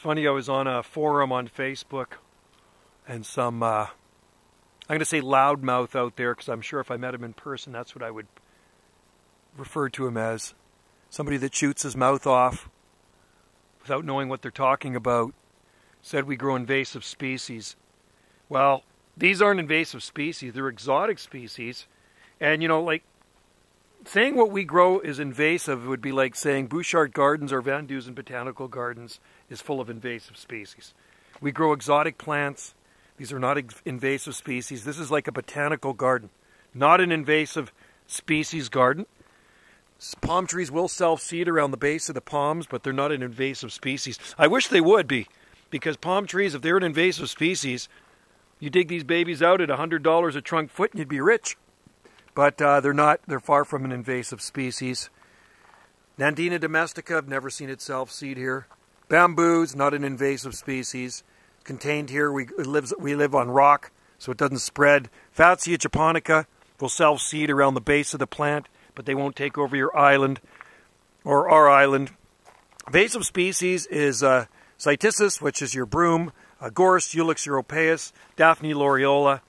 funny, I was on a forum on Facebook, and some, I'm going to say loudmouth out there, because I'm sure if I met him in person, that's what I would refer to him as. Somebody that shoots his mouth off without knowing what they're talking about, said we grow invasive species. Well, these aren't invasive species, they're exotic species. And, you know, like, saying what we grow is invasive would be like saying Bouchard Gardens or Van Dusen Botanical Gardens is full of invasive species. We grow exotic plants. These are not invasive species. This is like a botanical garden, not an invasive species garden. Palm trees will self-seed around the base of the palms, but they're not an invasive species. I wish they would be, because palm trees, if they're an invasive species, you dig these babies out at $100 a trunk foot and you'd be rich. But they're not. They're far from an invasive species. Nandina domestica, I've never seen it self-seed here. Bamboo's not an invasive species. Contained here, we live on rock, so it doesn't spread. Fatsia japonica will self-seed around the base of the plant, but they won't take over your island or our island. Invasive species is Cytisus, which is your broom, Gorse, Ulix europaeus, Daphne laureola.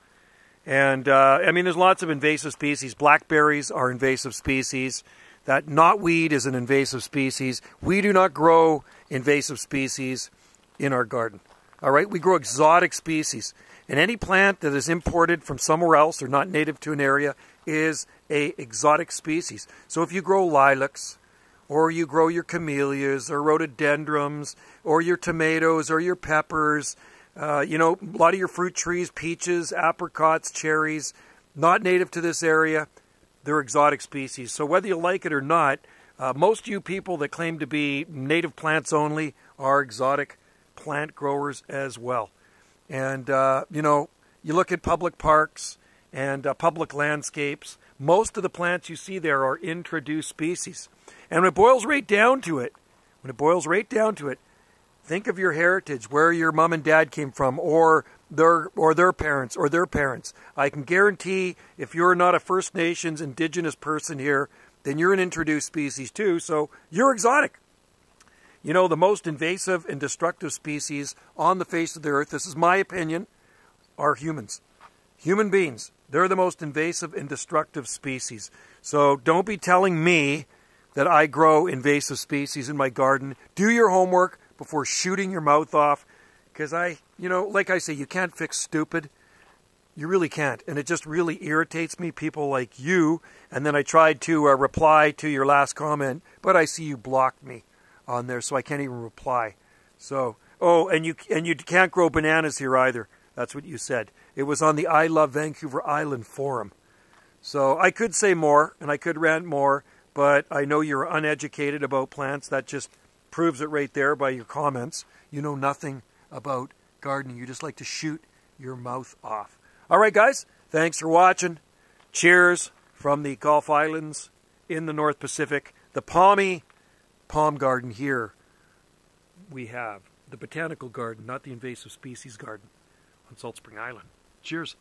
And, I mean, there's lots of invasive species. Blackberries are invasive species. That knotweed is an invasive species. We do not grow invasive species in our garden. All right? We grow exotic species. And any plant that is imported from somewhere else or not native to an area is an exotic species. So if you grow lilacs, or you grow your camellias, or rhododendrons, or your tomatoes, or your peppers, you know, a lot of your fruit trees, peaches, apricots, cherries, not native to this area, they're exotic species. So whether you like it or not, most of you people that claim to be native plants only are exotic plant growers as well. And, you know, you look at public parks and public landscapes, most of the plants you see there are introduced species. And when it boils right down to it, think of your heritage, where your mom and dad came from, or their parents. I can guarantee if you're not a First Nations indigenous person here, then you're an introduced species too, so you're exotic. You know, the most invasive and destructive species on the face of the earth, this is my opinion, are humans. Human beings, they're the most invasive and destructive species. So don't be telling me that I grow invasive species in my garden. Do your homework before shooting your mouth off, because you know, like I say, you can't fix stupid. You really can't, and it just really irritates me, people like you. And then I tried to reply to your last comment, but I see you blocked me on there, so I can't even reply. So, oh, and you can't grow bananas here either. That's what you said. It was on the I Love Vancouver Island forum. So I could say more, and I could rant more, but I know you're uneducated about plants. That just proves it right there by your comments. You know nothing about gardening. You just like to shoot your mouth off. All right, guys. Thanks for watching. Cheers from the Gulf Islands in the North Pacific. The palmy palm garden here we have. The botanical garden, not the invasive species garden on Salt Spring Island. Cheers.